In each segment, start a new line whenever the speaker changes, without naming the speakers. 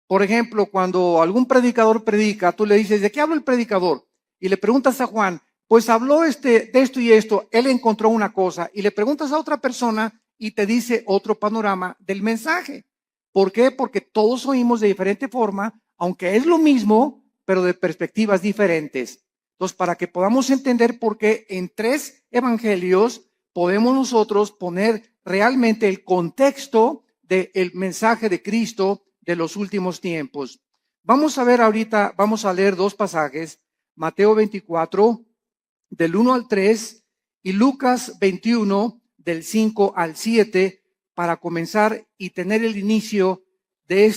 Por ejemplo, cuando algún predicador predica, tú le dices, ¿de qué habla el predicador? Y le preguntas a Juan, pues habló de esto y esto, él encontró una cosa. Y le preguntas a otra persona y te dice otro panorama del mensaje. ¿Por qué? Porque todos oímos de diferente forma, aunque es lo mismo, pero de perspectivas diferentes. Entonces, para que podamos entender por qué en 3 evangelios podemos nosotros poner realmente el contexto del mensaje de Cristo de los últimos tiempos. Vamos a ver ahorita, vamos a leer 2 pasajes, Mateo 24, del 1 al 3, y Lucas 21, del 5 al 7, para comenzar y tener el inicio de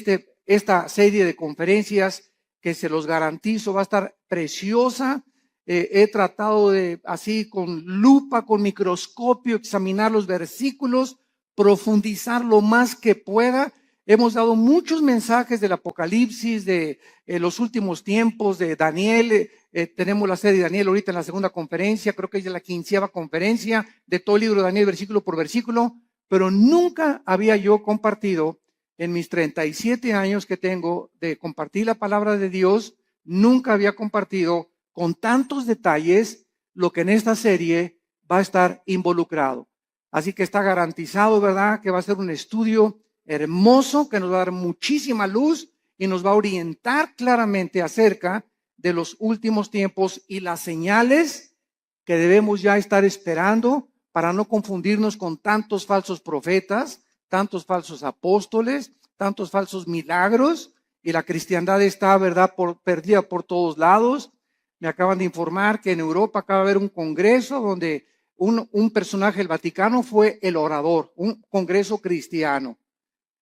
esta serie de conferencias que se los garantizo va a estar preciosa. He tratado de, así con lupa, con microscopio, examinar los versículos, profundizar lo más que pueda. Hemos dado muchos mensajes del Apocalipsis, de los últimos tiempos, de Daniel. Tenemos la serie de Daniel ahorita en la segunda conferencia, creo que es la 15ª conferencia de todo el libro de Daniel, versículo por versículo, pero nunca había yo compartido en mis 37 años que tengo de compartir la palabra de Dios, nunca había compartido con tantos detalles lo que en esta serie va a estar involucrado. Así que está garantizado, ¿verdad?, que va a ser un estudio hermoso que nos va a dar muchísima luz y nos va a orientar claramente acerca de los últimos tiempos y las señales que debemos ya estar esperando para no confundirnos con tantos falsos profetas, tantos falsos apóstoles, tantos falsos milagros, y la cristiandad está, ¿verdad?, perdida por todos lados. Me acaban de informar que en Europa acaba de haber un congreso donde un personaje del Vaticano fue el orador, un congreso cristiano.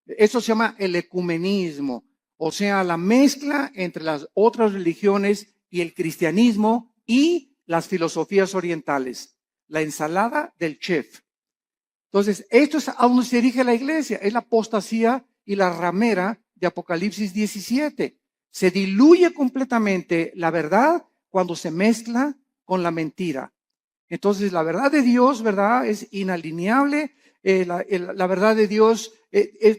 Eso se llama el ecumenismo, o sea, la mezcla entre las otras religiones y el cristianismo y las filosofías orientales, la ensalada del chef. Entonces, esto es a donde se dirige la iglesia, es la apostasía y la ramera de Apocalipsis 17. Se diluye completamente la verdad cuando se mezcla con la mentira. Entonces, la verdad de Dios, ¿verdad?, es inalineable. La verdad de Dios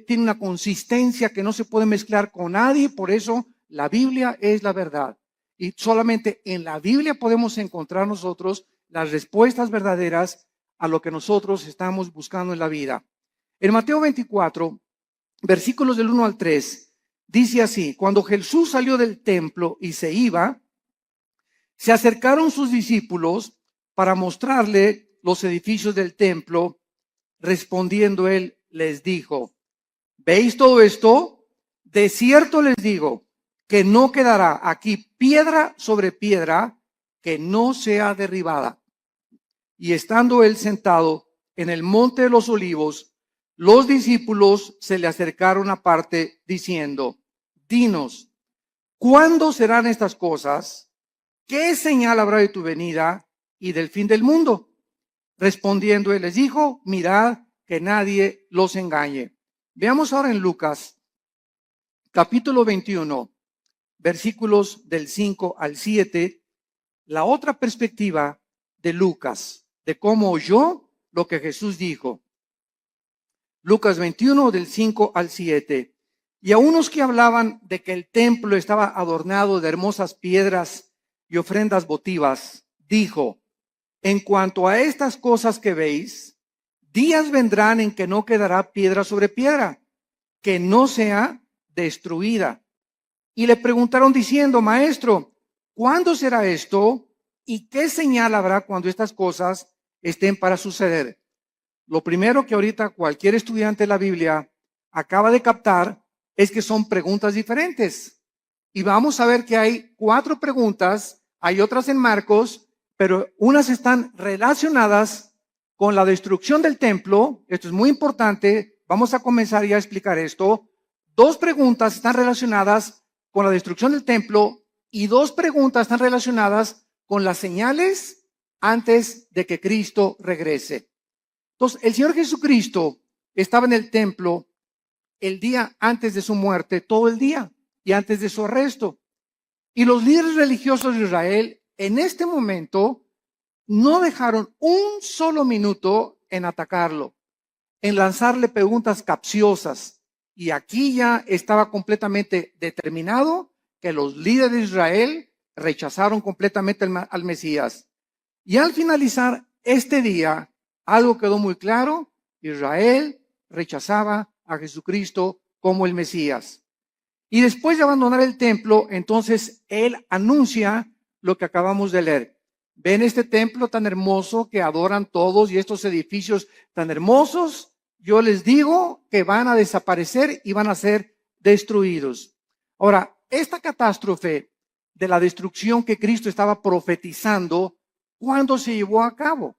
tiene una consistencia que no se puede mezclar con nadie, por eso la Biblia es la verdad. Y solamente en la Biblia podemos encontrar nosotros las respuestas verdaderas a lo que nosotros estamos buscando en la vida. En Mateo 24, versículos del 1 al 3, dice así: cuando Jesús salió del templo y se iba, se acercaron sus discípulos para mostrarle los edificios del templo. Respondiendo él, les dijo: ¿veis todo esto? De cierto les digo que no quedará aquí piedra sobre piedra que no sea derribada. Y estando él sentado en el monte de los olivos, los discípulos se le acercaron aparte diciendo: dinos, ¿cuándo serán estas cosas? ¿Qué señal habrá de tu venida y del fin del mundo? Respondiendo él les dijo: mirad que nadie los engañe. Veamos ahora en Lucas, capítulo 21, versículos del 5 al 7, la otra perspectiva de Lucas, de cómo oyó lo que Jesús dijo. Lucas 21, del 5 al 7. Y a unos que hablaban de que el templo estaba adornado de hermosas piedras y ofrendas votivas, dijo: en cuanto a estas cosas que veis, días vendrán en que no quedará piedra sobre piedra, que no sea destruida. Y le preguntaron diciendo: maestro, ¿cuándo será esto? ¿Y qué señal habrá cuando estas cosas estén para suceder? Lo primero que ahorita cualquier estudiante de la Biblia acaba de captar es que son preguntas diferentes. Y vamos a ver que hay 4 preguntas, hay otras en Marcos, pero unas están relacionadas con la destrucción del templo. Esto es muy importante. Vamos a comenzar ya a explicar esto. 2 preguntas están relacionadas con la destrucción del templo y 2 preguntas están relacionadas con las señales antes de que Cristo regrese. Entonces, el Señor Jesucristo estaba en el templo el día antes de su muerte, todo el día, y antes de su arresto. Y los líderes religiosos de Israel en este momento no dejaron un solo minuto en atacarlo, en lanzarle preguntas capciosas, Y aquí ya estaba completamente determinado que los líderes de Israel rechazaron completamente al Mesías. Y al finalizar este día, algo quedó muy claro: Israel rechazaba a Jesucristo como el Mesías. Y después de abandonar el templo, entonces él anuncia lo que acabamos de leer. Ven este templo tan hermoso que adoran todos y estos edificios tan hermosos, yo les digo que van a desaparecer y van a ser destruidos. Ahora, esta catástrofe de la destrucción que Cristo estaba profetizando, ¿cuándo se llevó a cabo?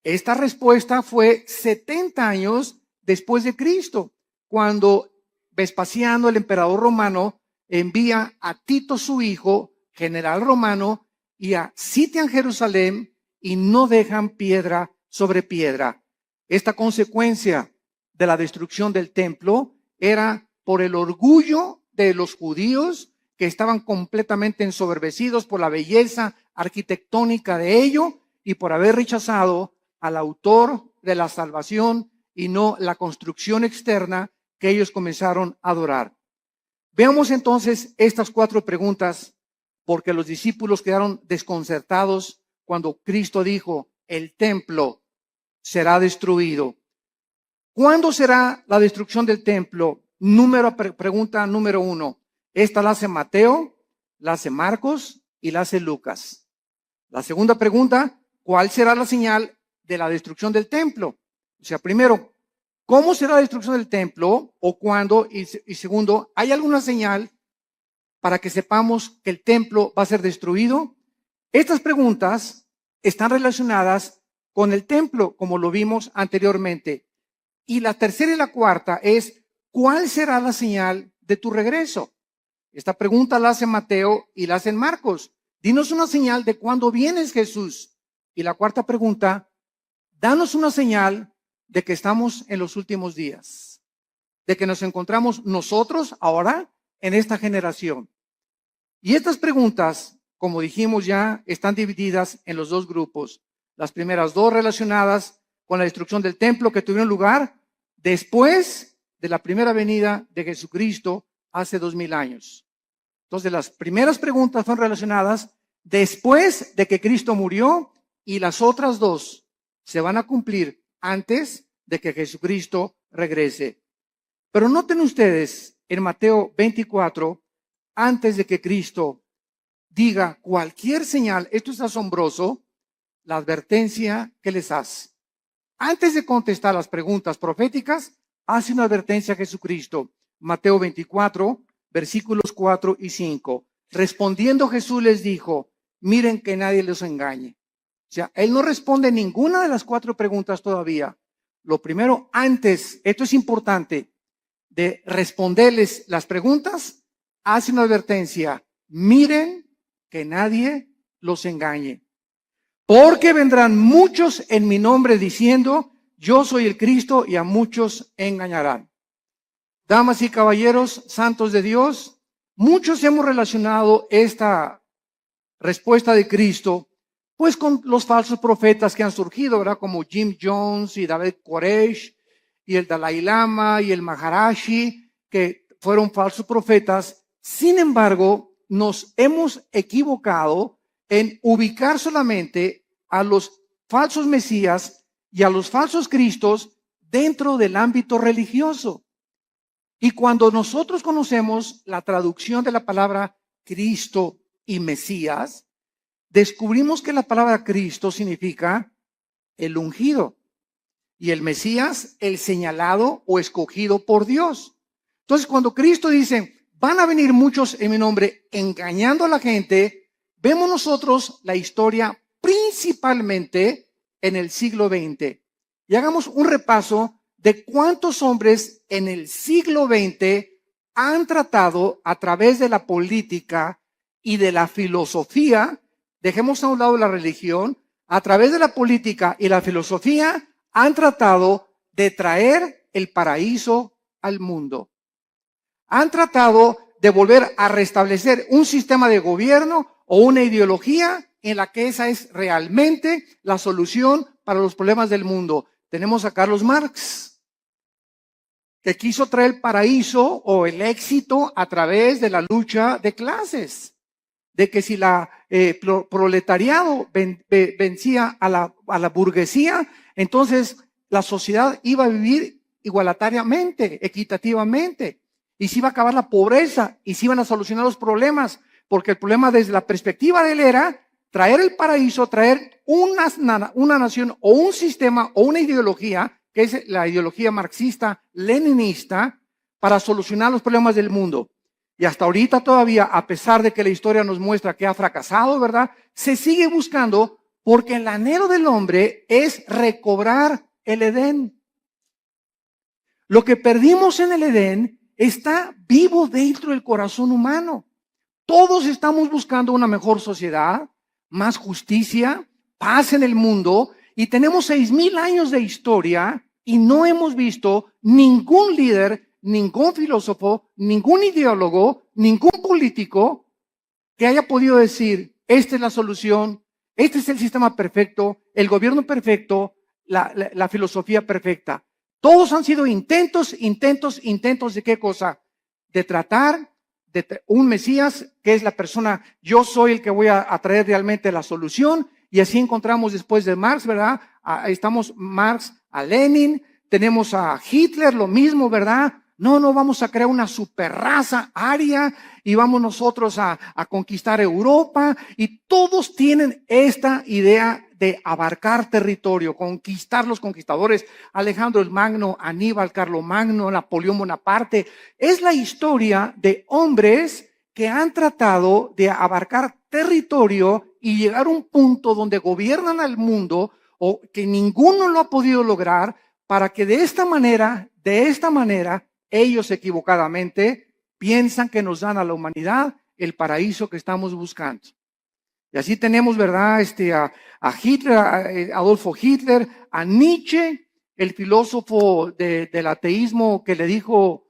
Esta respuesta fue 70 años después de Cristo, cuando Vespasiano, el emperador romano, envía a Tito, su hijo, general romano, y sitian Jerusalén y no dejan piedra sobre piedra. Esta consecuencia de la destrucción del templo era por el orgullo de los judíos, que estaban completamente ensoberbecidos por la belleza arquitectónica de ello y por haber rechazado al autor de la salvación y no la construcción externa que ellos comenzaron a adorar. Veamos entonces estas 4 preguntas, porque los discípulos quedaron desconcertados cuando Cristo dijo: el templo será destruido. ¿Cuándo será la destrucción del templo? Pregunta número 1. Esta la hace Mateo, la hace Marcos y la hace Lucas. La segunda pregunta: ¿cuál será la señal de la destrucción del templo? O sea, primero, ¿cómo será la destrucción del templo o cuándo? Y segundo, ¿hay alguna señal para que sepamos que el templo va a ser destruido? Estas preguntas están relacionadas con el templo, como lo vimos anteriormente. Y la tercera y la cuarta es: ¿cuál será la señal de tu regreso? Esta pregunta la hace Mateo y la hace Marcos. Dinos una señal de cuándo vienes, Jesús. Y la cuarta pregunta: danos una señal de que estamos en los últimos días, de que nos encontramos nosotros ahora en esta generación. Y estas preguntas, como dijimos ya, están divididas en los 2 grupos. Las primeras 2 relacionadas con la destrucción del templo, que tuvieron lugar después de la primera venida de Jesucristo hace 2000 años. Entonces, las primeras preguntas son relacionadas después de que Cristo murió, y las otras 2 se van a cumplir antes de que Jesucristo regrese. Pero noten ustedes en Mateo 24, antes de que Cristo diga cualquier señal, esto es asombroso, la advertencia que les hace. Antes de contestar las preguntas proféticas, hace una advertencia a Jesucristo. Mateo 24, versículos 4 y 5. Respondiendo Jesús les dijo: miren que nadie los engañe. O sea, él no responde ninguna de las 4 preguntas todavía. Lo primero, antes, esto es importante, de responderles las preguntas, hace una advertencia: miren que nadie los engañe. Porque vendrán muchos en mi nombre diciendo: yo soy el Cristo, y a muchos engañarán. Damas y caballeros, santos de Dios, muchos hemos relacionado esta respuesta de Cristo pues con los falsos profetas que han surgido, ¿verdad? Como Jim Jones y David Koresh y el Dalai Lama y el Maharashi, que fueron falsos profetas. Sin embargo, nos hemos equivocado en ubicar solamente a los falsos mesías y a los falsos cristos dentro del ámbito religioso. Y cuando nosotros conocemos la traducción de la palabra Cristo y Mesías, descubrimos que la palabra Cristo significa el ungido y el Mesías el señalado o escogido por Dios. Entonces, cuando Cristo dice: van a venir muchos en mi nombre engañando a la gente, vemos nosotros la historia principalmente en el siglo XX. Y hagamos un repaso de cuántos hombres en el siglo XX han tratado a través de la política y de la filosofía. Dejemos a un lado la religión. A través de la política y la filosofía han tratado de traer el paraíso al mundo. Han tratado de volver a restablecer un sistema de gobierno o una ideología en la que esa es realmente la solución para los problemas del mundo. Tenemos a Carlos Marx, que quiso traer el paraíso o el éxito a través de la lucha de clases, de que si la proletariado vencía a la burguesía, entonces la sociedad iba a vivir igualitariamente, equitativamente, y se iba a acabar la pobreza y se iban a solucionar los problemas, porque el problema desde la perspectiva de él era traer el paraíso, traer una nación o un sistema o una ideología, que es la ideología marxista-leninista, para solucionar los problemas del mundo. Y hasta ahorita todavía, a pesar de que la historia nos muestra que ha fracasado, ¿verdad? Se sigue buscando porque el anhelo del hombre es recobrar el Edén. Lo que perdimos en el Edén está vivo dentro del corazón humano. Todos estamos buscando una mejor sociedad, más justicia, paz en el mundo, y tenemos 6,000 años de historia y no hemos visto ningún líder, ningún filósofo, ningún ideólogo, ningún político que haya podido decir, esta es la solución, este es el sistema perfecto, el gobierno perfecto, la filosofía perfecta. Todos han sido intentos ¿de qué cosa? De tratar de un Mesías que es la persona, yo soy el que voy a traer realmente la solución, y así encontramos después de Marx, ¿verdad? Estamos Marx a Lenin, tenemos a Hitler, lo mismo, ¿verdad? No, vamos a crear una superraza aria y vamos nosotros a conquistar Europa, y todos tienen esta idea de abarcar territorio, conquistar los conquistadores, Alejandro el Magno, Aníbal, Carlomagno, Napoleón Bonaparte. Es la historia de hombres que han tratado de abarcar territorio y llegar a un punto donde gobiernan al mundo, o que ninguno lo ha podido lograr, para que de esta manera, ellos equivocadamente piensan que nos dan a la humanidad el paraíso que estamos buscando. Y así tenemos, ¿verdad? A Hitler, a Adolfo Hitler, a Nietzsche, el filósofo del ateísmo que le dijo,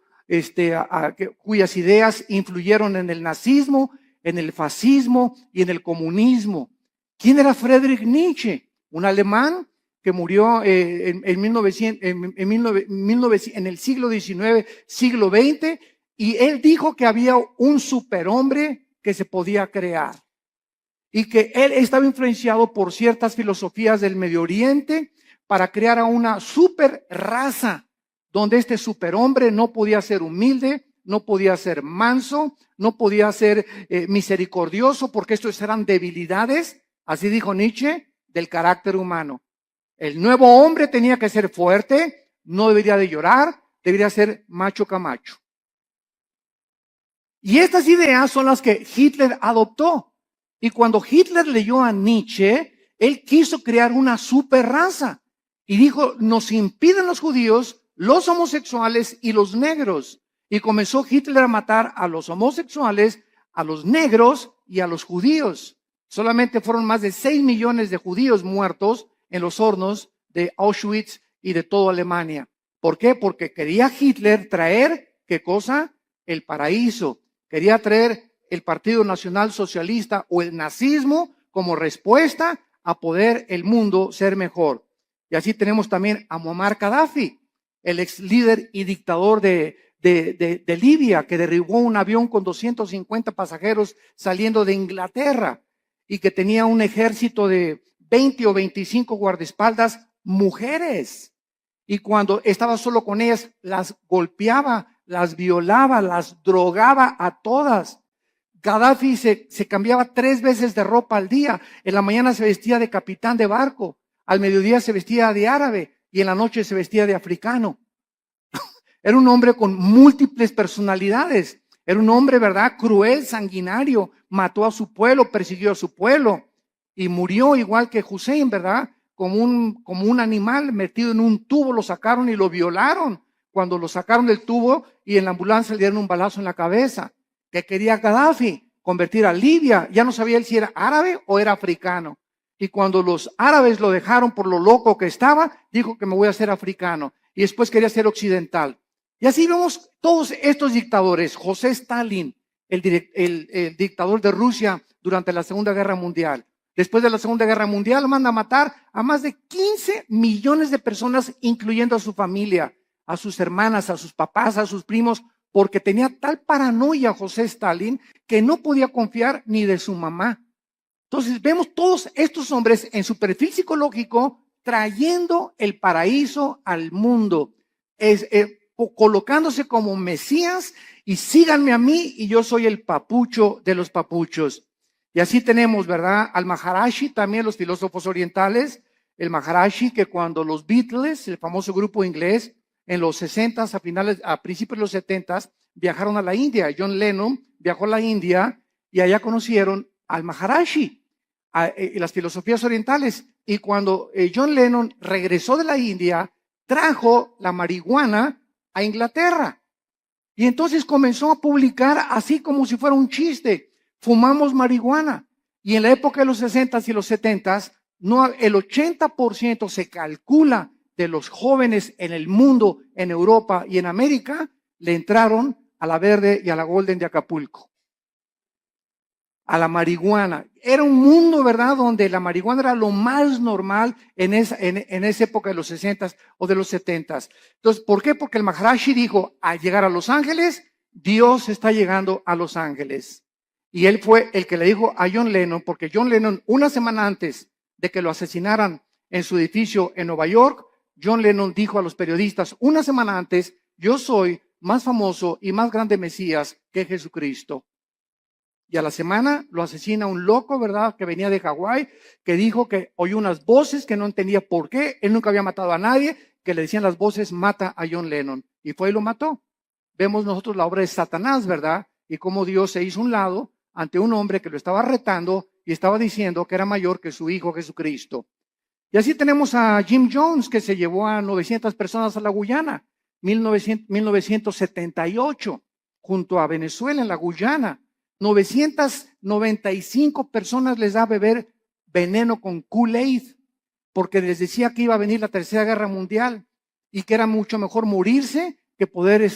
cuyas ideas influyeron en el nazismo, en el fascismo y en el comunismo. ¿Quién era Friedrich Nietzsche? Un alemán que murió en el siglo XIX, siglo XX, y él dijo que había un superhombre que se podía crear, y que él estaba influenciado por ciertas filosofías del Medio Oriente para crear a una super raza, donde este superhombre no podía ser humilde, no podía ser manso, no podía ser misericordioso, porque estos eran debilidades, así dijo Nietzsche, del carácter humano. El nuevo hombre tenía que ser fuerte, no debería de llorar, debería ser macho camacho. Y estas ideas son las que Hitler adoptó. Y cuando Hitler leyó a Nietzsche, él quiso crear una super raza. Y dijo, nos impiden los judíos, los homosexuales y los negros. Y comenzó Hitler a matar a los homosexuales, a los negros y a los judíos. Solamente fueron más de 6 millones de judíos muertos en los hornos de Auschwitz y de toda Alemania. ¿Por qué? Porque quería Hitler traer, ¿qué cosa? El paraíso. Quería traer el Partido Nacional Socialista o el nazismo como respuesta a poder el mundo ser mejor. Y así tenemos también a Muammar Gaddafi, el ex líder y dictador de Libia, que derribó un avión con 250 pasajeros saliendo de Inglaterra, y que tenía un ejército de 20 o 25 guardaespaldas mujeres. Y cuando estaba solo con ellas, las golpeaba, las violaba, las drogaba a todas. Gaddafi se cambiaba 3 veces de ropa al día. En la mañana se vestía de capitán de barco, al mediodía se vestía de árabe y en la noche se vestía de africano. Era un hombre con múltiples personalidades. Era un hombre, ¿verdad? Cruel, sanguinario. Mató a su pueblo, persiguió a su pueblo y murió igual que Hussein, ¿verdad? Como un animal metido en un tubo, lo sacaron y lo violaron. Cuando lo sacaron del tubo y en la ambulancia le dieron un balazo en la cabeza. Que quería Gaddafi convertir a Libia. Ya no sabía él si era árabe o era africano. Y cuando los árabes lo dejaron por lo loco que estaba, dijo que me voy a hacer africano. Y después quería ser occidental. Y así vemos todos estos dictadores. José Stalin, el dictador de Rusia durante la Segunda Guerra Mundial. Después de la Segunda Guerra Mundial, manda a matar a más de 15 millones de personas, incluyendo a su familia. a sus hermanas, a sus papás, a sus primos, porque tenía tal paranoia José Stalin que no podía confiar ni de su mamá. Entonces vemos todos estos hombres en su perfil psicológico trayendo el paraíso al mundo, colocándose como Mesías y síganme a mí y yo soy el papucho de los papuchos. Y así tenemos, ¿verdad? Al Maharishi, también los filósofos orientales, el Maharishi que cuando los Beatles, el famoso grupo inglés, en los 60s, a principios de los 70s, viajaron a la India. John Lennon viajó a la India y allá conocieron al Maharishi, las filosofías orientales. Y cuando John Lennon regresó de la India, trajo la marihuana a Inglaterra. Y entonces comenzó a publicar así como si fuera un chiste. Fumamos marihuana. Y en la época de los 60s y los 70s, el 80% se calcula de los jóvenes en el mundo, en Europa y en América, le entraron a la Verde y a la Golden de Acapulco. A la marihuana. Era un mundo, ¿verdad?, donde la marihuana era lo más normal en esa época de los 60s o de los 70s. Entonces, ¿por qué? Porque el Maharishi dijo, al llegar a Los Ángeles, Dios está llegando a Los Ángeles. Y él fue el que le dijo a John Lennon, porque John Lennon, una semana antes de que lo asesinaran en su edificio en Nueva York, John Lennon dijo a los periodistas, una semana antes, yo soy más famoso y más grande Mesías que Jesucristo. Y a la semana lo asesina un loco, ¿verdad?, que venía de Hawái, que dijo que oyó unas voces que no entendía por qué. Él nunca había matado a nadie, que le decían las voces, mata a John Lennon. Y fue y lo mató. Vemos nosotros la obra de Satanás, ¿verdad? Y cómo Dios se hizo un lado ante un hombre que lo estaba retando y estaba diciendo que era mayor que su hijo Jesucristo. Y así tenemos a Jim Jones, que se llevó a 900 personas a la Guyana, 1978, junto a Venezuela en la Guyana. 995 personas les da a beber veneno con Kool-Aid, porque les decía que iba a venir la Tercera Guerra Mundial y que era mucho mejor morirse que poder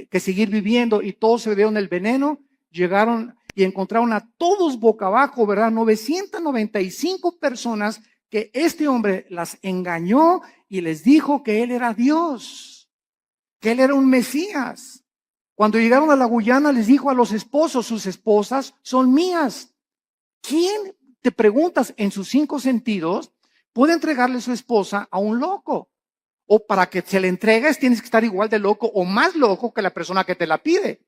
que seguir viviendo. Y todos se bebieron el veneno, llegaron y encontraron a todos boca abajo, ¿verdad? 995 personas que este hombre las engañó y les dijo que él era Dios, que él era un Mesías. Cuando llegaron a la Guyana les dijo a los esposos, sus esposas son mías. ¿Quién, te preguntas, en sus 5 sentidos puede entregarle su esposa a un loco? O para que se le entregues tienes que estar igual de loco o más loco que la persona que te la pide.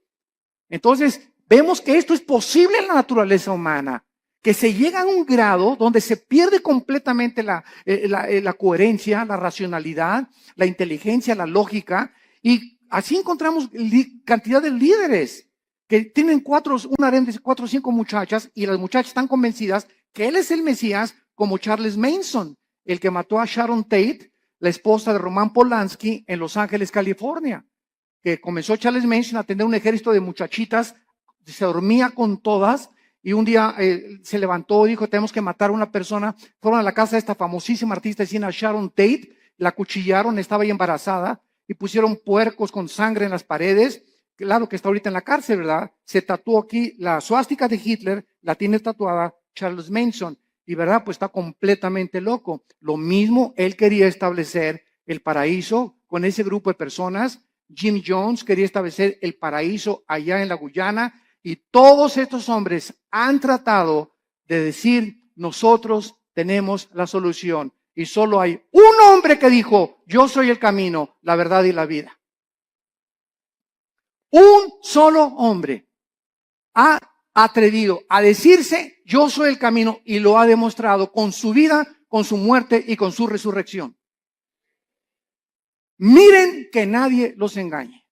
Entonces vemos que esto es posible en la naturaleza humana, que se llega a un grado donde se pierde completamente la coherencia, la racionalidad, la inteligencia, la lógica, y así encontramos cantidad de líderes que tienen 4 o 5 muchachas y las muchachas están convencidas que él es el Mesías, como Charles Manson, el que mató a Sharon Tate, la esposa de Roman Polanski en Los Ángeles, California, que comenzó Charles Manson a tener un ejército de muchachitas, se dormía con todas y un día se levantó y dijo, tenemos que matar a una persona. Fueron a la casa de esta famosísima artista de cine, Sharon Tate, la acuchillaron, estaba ahí embarazada, y pusieron puercos con sangre en las paredes. Claro que está ahorita en la cárcel, ¿verdad? Se tatuó aquí la suástica de Hitler, la tiene tatuada Charles Manson, y ¿verdad? Pues está completamente loco. Lo mismo, él quería establecer el paraíso con ese grupo de personas. Jim Jones quería establecer el paraíso allá en la Guyana, y todos estos hombres han tratado de decir, nosotros tenemos la solución. Y solo hay un hombre que dijo, yo soy el camino, la verdad y la vida. Un solo hombre ha atrevido a decirse, yo soy el camino, y lo ha demostrado con su vida, con su muerte y con su resurrección. Miren que nadie los engañe,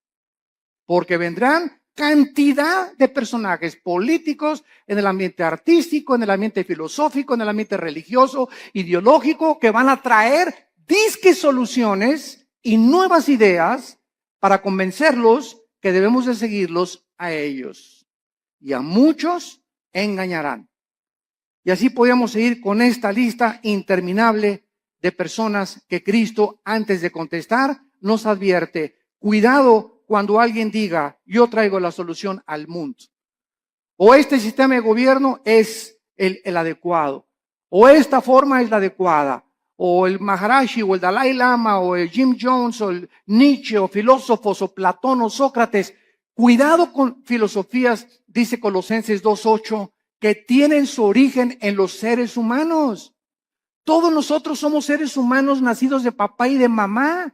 porque vendrán cantidad de personajes políticos en el ambiente artístico, en el ambiente filosófico, en el ambiente religioso, ideológico, que van a traer disque soluciones y nuevas ideas para convencerlos que debemos de seguirlos a ellos. Y a muchos engañarán. Y así podríamos seguir con esta lista interminable de personas que Cristo, antes de contestar, nos advierte, cuidado cuando alguien diga, yo traigo la solución al mundo. O este sistema de gobierno es el adecuado. O esta forma es la adecuada. o el Maharashi, o el Dalai Lama, o el Jim Jones, o el Nietzsche, o filósofos, o Platón, o Sócrates. Cuidado con filosofías, dice Colosenses 2:8, que tienen su origen en los seres humanos. Todos nosotros somos seres humanos nacidos de papá y de mamá.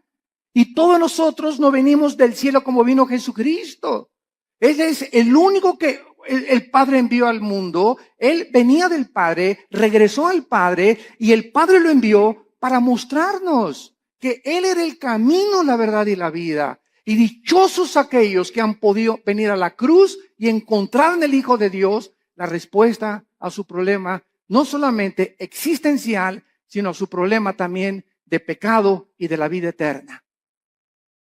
Y todos nosotros no venimos del cielo como vino Jesucristo. Él es el único que el Padre envió al mundo. Él venía del Padre, regresó al Padre y el Padre lo envió para mostrarnos que Él era el camino, la verdad y la vida. Y dichosos aquellos que han podido venir a la cruz y encontrar en el Hijo de Dios la respuesta a su problema, no solamente existencial, sino a su problema también de pecado y de la vida eterna.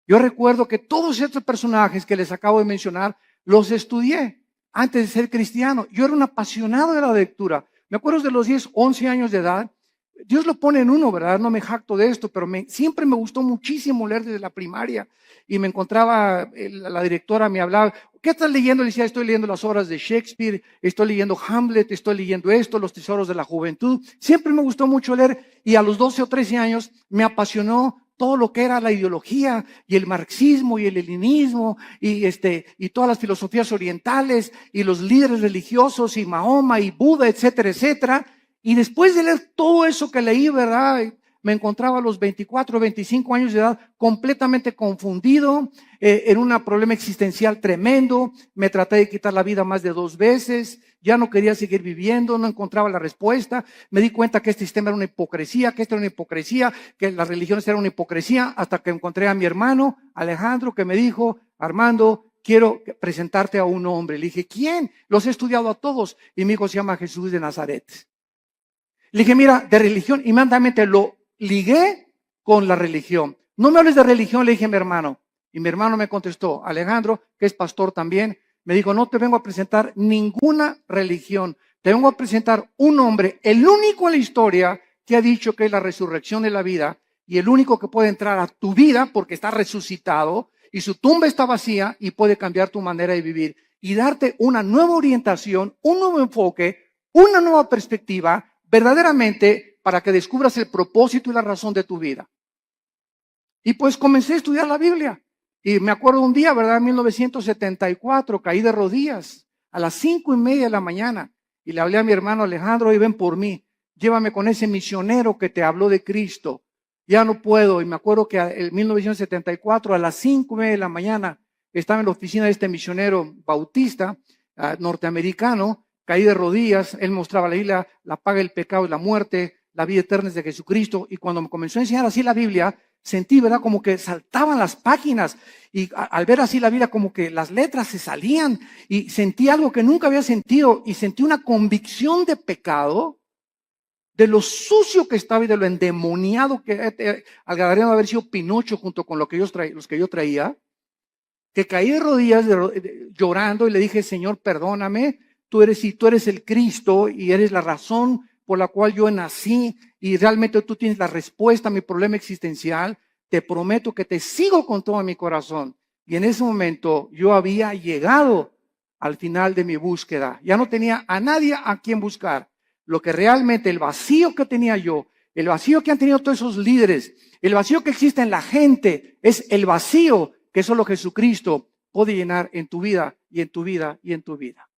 Yo recuerdo que todos estos personajes que les acabo de mencionar, los estudié antes de ser cristiano. Yo era un apasionado de la lectura. Me acuerdo de los 10, 11 años de edad. Dios lo pone en uno, ¿verdad? No me jacto de esto, pero siempre me gustó muchísimo leer desde la primaria. Y me encontraba, la directora me hablaba, ¿qué estás leyendo? Le decía, estoy leyendo las obras de Shakespeare, estoy leyendo Hamlet, estoy leyendo esto, Los tesoros de la juventud. Siempre me gustó mucho leer y a los 12 o 13 años me apasionó todo lo que era la ideología y el marxismo y el leninismo y todas las filosofías orientales y los líderes religiosos y Mahoma y Buda, etcétera, etcétera. Y después de leer todo eso que leí, ¿verdad? Me encontraba a los 24, 25 años de edad completamente confundido, en un problema existencial tremendo. Me traté de quitar la vida más de 2 veces. Ya no quería seguir viviendo, no encontraba la respuesta. Me di cuenta que este sistema era una hipocresía, que esto era una hipocresía, que las religiones eran una hipocresía, hasta que encontré a mi hermano Alejandro, que me dijo, Armando, quiero presentarte a un hombre. Le dije, ¿quién? Los he estudiado a todos. Y mi hijo se llama Jesús de Nazaret. Le dije, mira, de religión, inmediatamente lo ligué con la religión. No me hables de religión, le dije a mi hermano. Y mi hermano me contestó, Alejandro, que es pastor también, me dijo, no te vengo a presentar ninguna religión. Te vengo a presentar un hombre, el único en la historia que ha dicho que es la resurrección de la vida y el único que puede entrar a tu vida porque está resucitado y su tumba está vacía y puede cambiar tu manera de vivir y darte una nueva orientación, un nuevo enfoque, una nueva perspectiva, verdaderamente para que descubras el propósito y la razón de tu vida. Y pues comencé a estudiar la Biblia. Y me acuerdo un día, ¿verdad? En 1974, caí de rodillas a las 5:30 de la mañana. Y le hablé a mi hermano Alejandro, y ven por mí. Llévame con ese misionero que te habló de Cristo. Ya no puedo. Y me acuerdo que en 1974, a las 5:30 de la mañana, estaba en la oficina de este misionero bautista, norteamericano. Caí de rodillas, él mostraba la Biblia, la paga del pecado y la muerte, la vida eterna es de Jesucristo. Y cuando me comenzó a enseñar así la Biblia, sentí, ¿verdad? Como que saltaban las páginas. Y al ver así la Biblia, como que las letras se salían. Y sentí algo que nunca había sentido. Y sentí una convicción de pecado, de lo sucio que estaba y de lo endemoniado que al Gadareno haber sido Pinocho junto con los que yo traía. Que caí de rodillas llorando y le dije, Señor, perdóname. Si tú eres el Cristo y eres la razón por la cual yo nací y realmente tú tienes la respuesta a mi problema existencial, te prometo que te sigo con todo mi corazón. Y en ese momento yo había llegado al final de mi búsqueda. Ya no tenía a nadie a quien buscar. Lo que realmente, el vacío que tenía yo, el vacío que han tenido todos esos líderes, el vacío que existe en la gente, es el vacío que solo Jesucristo puede llenar en tu vida y en tu vida y en tu vida.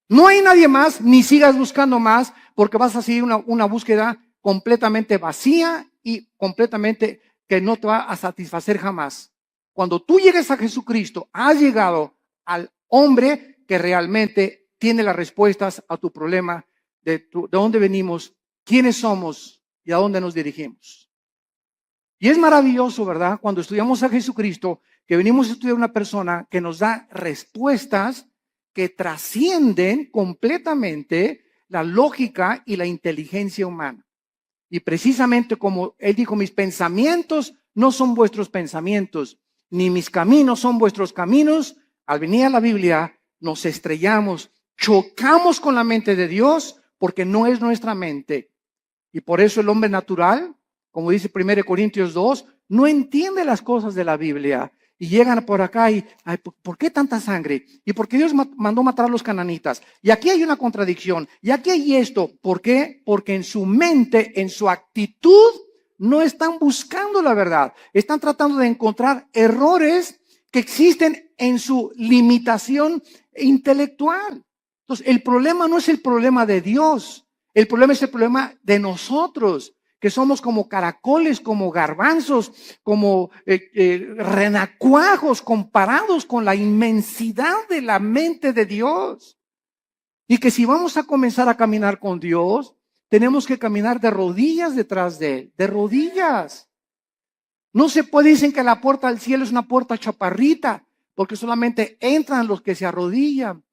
No hay nadie más, ni sigas buscando más, porque vas a seguir una búsqueda completamente vacía y completamente que no te va a satisfacer jamás. Cuando tú llegues a Jesucristo, has llegado al hombre que realmente tiene las respuestas a tu problema de dónde venimos, quiénes somos y a dónde nos dirigimos. Y es maravilloso, ¿verdad? Cuando estudiamos a Jesucristo, que venimos a estudiar una persona que nos da respuestas que trascienden completamente la lógica y la inteligencia humana. Y precisamente como él dijo, mis pensamientos no son vuestros pensamientos, ni mis caminos son vuestros caminos. Al venir a la Biblia, nos estrellamos, chocamos con la mente de Dios, porque no es nuestra mente. Y por eso el hombre natural, como dice 1 Corintios 2, no entiende las cosas de la Biblia. Y llegan por acá y, ay, ¿por qué tanta sangre? ¿Y por qué Dios mandó matar a los cananitas? Y aquí hay una contradicción. Y aquí hay esto. ¿Por qué? Porque en su mente, en su actitud, no están buscando la verdad. Están tratando de encontrar errores que existen en su limitación intelectual. Entonces, el problema no es el problema de Dios. El problema es el problema de nosotros, que somos como caracoles, como garbanzos, como renacuajos comparados con la inmensidad de la mente de Dios. Y que si vamos a comenzar a caminar con Dios, tenemos que caminar de rodillas detrás de Él, de rodillas. No se puede, dicen que la puerta al cielo es una puerta chaparrita, porque solamente entran los que se arrodillan.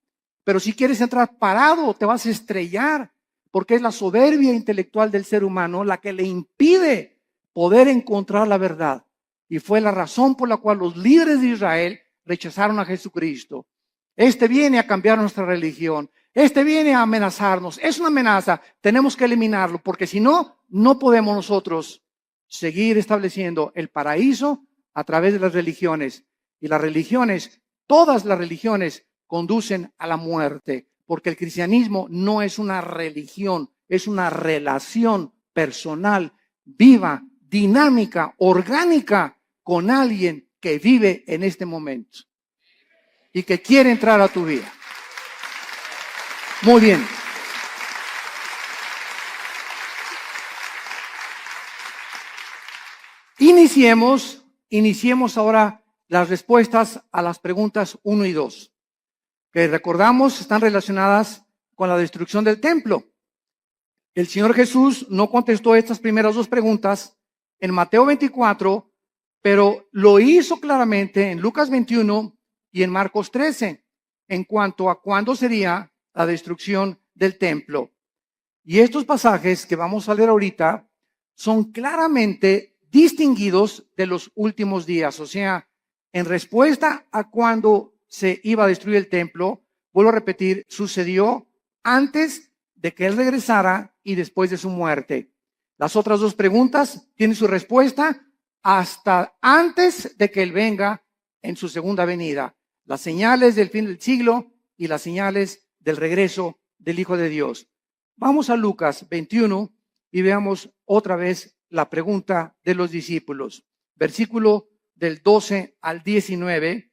Pero si quieres entrar parado, te vas a estrellar, porque es la soberbia intelectual del ser humano la que le impide poder encontrar la verdad. Y fue la razón por la cual los líderes de Israel rechazaron a Jesucristo. Este viene a cambiar nuestra religión. Este viene a amenazarnos. Es una amenaza. Tenemos que eliminarlo, porque si no, no podemos nosotros seguir estableciendo el paraíso a través de las religiones. Y las religiones, todas las religiones, conducen a la muerte, porque el cristianismo no es una religión, es una relación personal, viva, dinámica, orgánica, con alguien que vive en este momento y que quiere entrar a tu vida. Muy bien. Iniciemos ahora las respuestas a las preguntas 1 y 2, que recordamos están relacionadas con la destrucción del templo. El Señor Jesús no contestó estas primeras dos preguntas en Mateo 24, pero lo hizo claramente en Lucas 21 y en Marcos 13, en cuanto a cuándo sería la destrucción del templo. Y estos pasajes que vamos a leer ahorita son claramente distinguidos de los últimos días. O sea, en respuesta a cuándo se iba a destruir el templo, vuelvo a repetir, sucedió antes de que Él regresara y después de su muerte. Las otras dos preguntas tienen su respuesta hasta antes de que Él venga en su segunda venida. Las señales del fin del siglo y las señales del regreso del Hijo de Dios. Vamos a Lucas 21 y veamos otra vez la pregunta de los discípulos. Versículo del 12 al 19.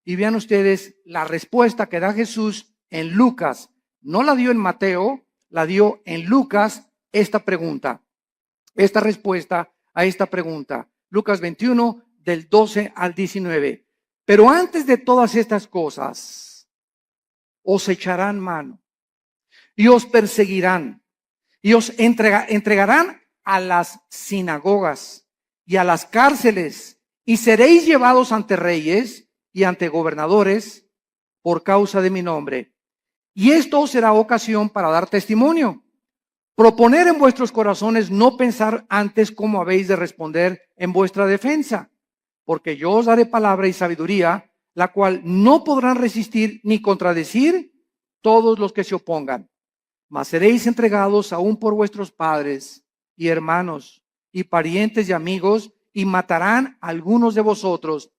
Y vean ustedes la respuesta que da Jesús en Lucas. No la dio en Mateo, la dio en Lucas esta pregunta. Esta respuesta a esta pregunta. Lucas 21 del 12 al 19. Pero antes de todas estas cosas, os echarán mano y os perseguirán y os entregarán a las sinagogas y a las cárceles y seréis llevados ante reyes y ante gobernadores por causa de mi nombre. Y esto será ocasión para dar testimonio. Proponer en vuestros corazones no pensar antes cómo habéis de responder en vuestra defensa, porque yo os daré palabra y sabiduría, la cual no podrán resistir ni contradecir todos los que se opongan. Mas seréis entregados aún por vuestros padres y hermanos y parientes y amigos, y matarán a algunos de vosotros.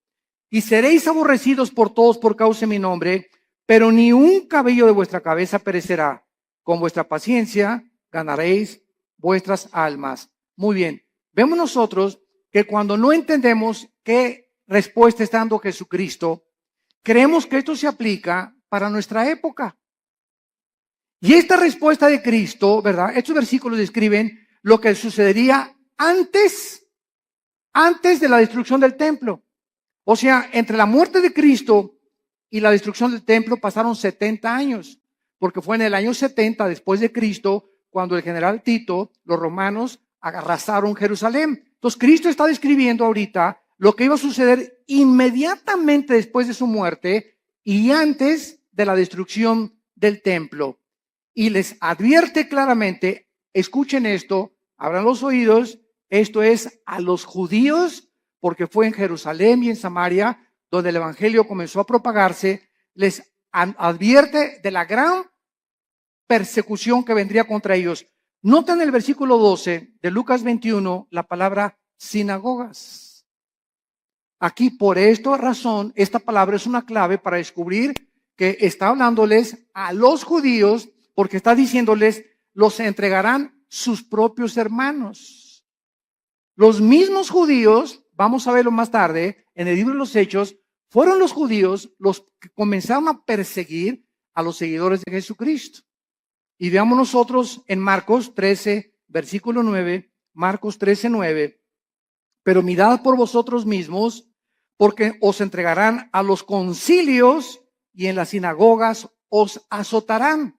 Y seréis aborrecidos por todos por causa de mi nombre, pero ni un cabello de vuestra cabeza perecerá. Con vuestra paciencia ganaréis vuestras almas. Muy bien, vemos nosotros que cuando no entendemos qué respuesta está dando Jesucristo, creemos que esto se aplica para nuestra época. Y esta respuesta de Cristo, ¿verdad? Estos versículos describen lo que sucedería antes de la destrucción del templo. O sea, entre la muerte de Cristo y la destrucción del templo pasaron 70 años, porque fue en el año 70 después de Cristo cuando el general Tito, los romanos, arrasaron Jerusalén. Entonces, Cristo está describiendo ahorita lo que iba a suceder inmediatamente después de su muerte y antes de la destrucción del templo. Y les advierte claramente, escuchen esto, abran los oídos, esto es a los judíos, porque fue en Jerusalén y en Samaria donde el evangelio comenzó a propagarse, les advierte de la gran persecución que vendría contra ellos. Noten el versículo 12 de Lucas 21 la palabra sinagogas. Aquí, por esta razón, esta palabra es una clave para descubrir que está hablándoles a los judíos, porque está diciéndoles, los entregarán sus propios hermanos. Los mismos judíos, vamos a verlo más tarde, en el libro de los Hechos, fueron los judíos los que comenzaron a perseguir a los seguidores de Jesucristo. Y veamos nosotros en Marcos 13, versículo 9, Marcos 13, 9. Pero mirad por vosotros mismos, porque os entregarán a los concilios y en las sinagogas os azotarán.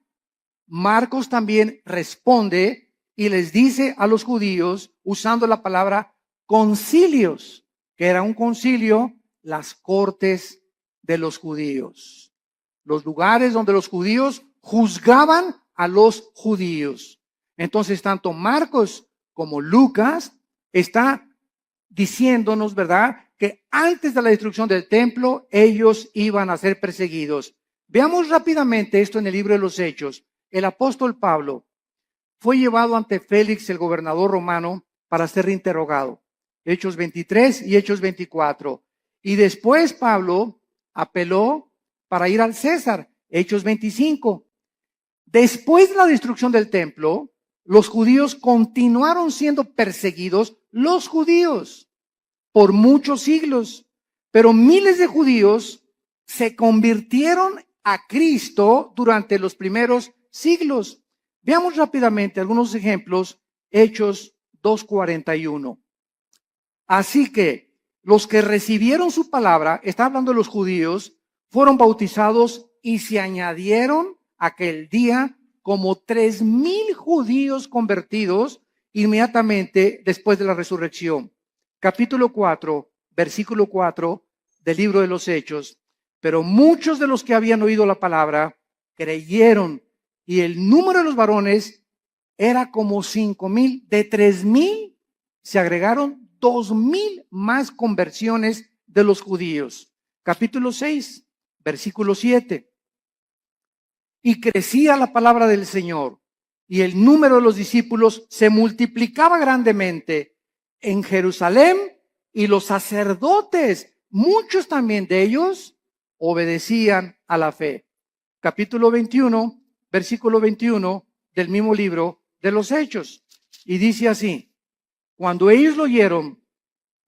Marcos también responde y les dice a los judíos, usando la palabra concilios, que era un concilio, las cortes de los judíos. Los lugares donde los judíos juzgaban a los judíos. Entonces, tanto Marcos como Lucas está diciéndonos, ¿verdad?, que antes de la destrucción del templo, ellos iban a ser perseguidos. Veamos rápidamente esto en el libro de los Hechos. El apóstol Pablo fue llevado ante Félix, el gobernador romano, para ser interrogado. Hechos 23 y Hechos 24. Y después Pablo apeló para ir al César. Hechos 25. Después de la destrucción del templo, los judíos continuaron siendo perseguidos, los judíos, por muchos siglos. Pero miles de judíos se convirtieron a Cristo durante los primeros siglos. Veamos rápidamente algunos ejemplos. Hechos 2:41. Así que los que recibieron su palabra, está hablando de los judíos, fueron bautizados y se añadieron aquel día como 3,000 judíos convertidos inmediatamente después de la resurrección. Capítulo 4, versículo 4 del libro de los Hechos. Pero muchos de los que habían oído la palabra creyeron, y el número de los varones era como 5,000. De 3,000 se agregaron 2,000 más conversiones de los judíos. Capítulo 6, versículo 7. Y crecía la palabra del Señor, y el número de los discípulos se multiplicaba grandemente en Jerusalén, y los sacerdotes, muchos también de ellos, obedecían a la fe. Capítulo 21, versículo 21 del mismo libro de los Hechos. Y dice así: cuando ellos lo oyeron,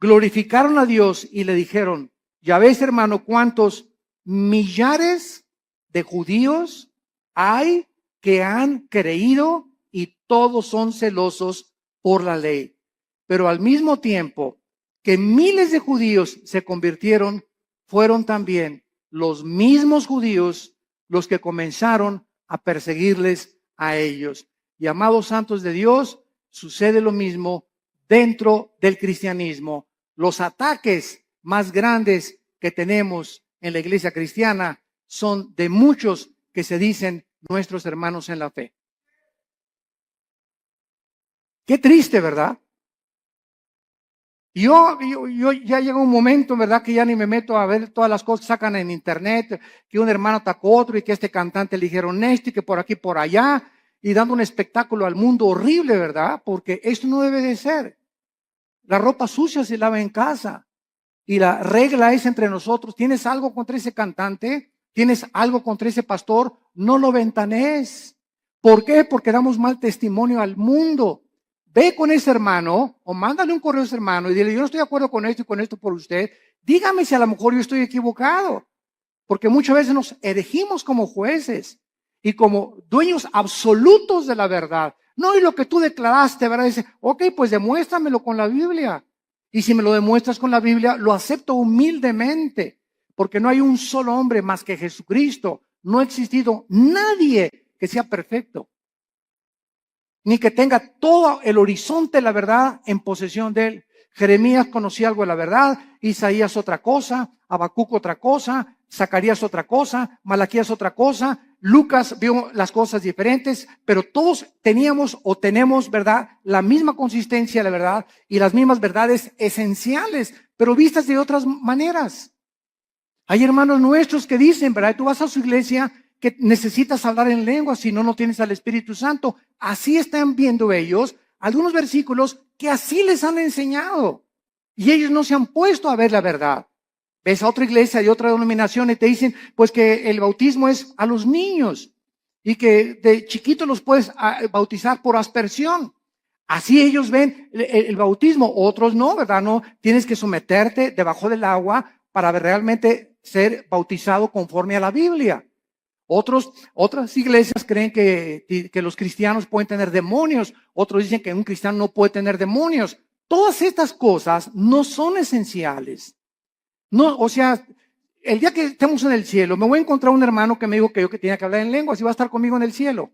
glorificaron a Dios y le dijeron: ya ves, hermano, cuántos millares de judíos hay que han creído y todos son celosos por la ley. Pero al mismo tiempo que miles de judíos se convirtieron, fueron también los mismos judíos los que comenzaron a perseguirles a ellos. Y amados santos de Dios, sucede lo mismo dentro del cristianismo. Los ataques más grandes que tenemos en la iglesia cristiana son de muchos que se dicen nuestros hermanos en la fe. Qué triste, ¿verdad? Yo ya llega un momento, ¿verdad?, que ya ni me meto a ver todas las cosas que sacan en internet, que un hermano atacó a otro y que este cantante le dijeron esto y que por aquí, por allá, y dando un espectáculo al mundo horrible, ¿verdad? Porque esto no debe de ser. La ropa sucia se lava en casa y la regla es entre nosotros. ¿Tienes algo contra ese cantante? ¿Tienes algo contra ese pastor? No lo ventanees. ¿Por qué? Porque damos mal testimonio al mundo. Ve con ese hermano o mándale un correo a ese hermano y dile: yo no estoy de acuerdo con esto y con esto por usted. Dígame si a lo mejor yo estoy equivocado. Porque muchas veces nos erigimos como jueces y como dueños absolutos de la verdad. No, y lo que tú declaraste, ¿verdad? Dice: ok, pues demuéstramelo con la Biblia. Y si me lo demuestras con la Biblia, lo acepto humildemente. Porque no hay un solo hombre más que Jesucristo. No ha existido nadie que sea perfecto, ni que tenga todo el horizonte de la verdad en posesión de él. Jeremías conocía algo de la verdad, Isaías otra cosa, Habacuc otra cosa, Zacarías otra cosa, Malaquías otra cosa, Lucas vio las cosas diferentes, pero todos teníamos o tenemos, ¿verdad?, la misma consistencia de la verdad y las mismas verdades esenciales, pero vistas de otras maneras. Hay hermanos nuestros que dicen, ¿verdad?, tú vas a su iglesia que necesitas hablar en lengua, si no, no tienes al Espíritu Santo. Así están viendo ellos algunos versículos que así les han enseñado. Y ellos no se han puesto a ver la verdad. Ves a otra iglesia de otra denominación y te dicen, pues que el bautismo es a los niños y que de chiquitos los puedes bautizar por aspersión. Así ellos ven el bautismo, otros no, ¿verdad? No, tienes que someterte debajo del agua para realmente ser bautizado conforme a la Biblia. Otras iglesias creen que los cristianos pueden tener demonios, otros dicen que un cristiano no puede tener demonios. Todas estas cosas no son esenciales. No, o sea, el día que estemos en el cielo, me voy a encontrar un hermano que me dijo que yo que tenía que hablar en lenguas y va a estar conmigo en el cielo.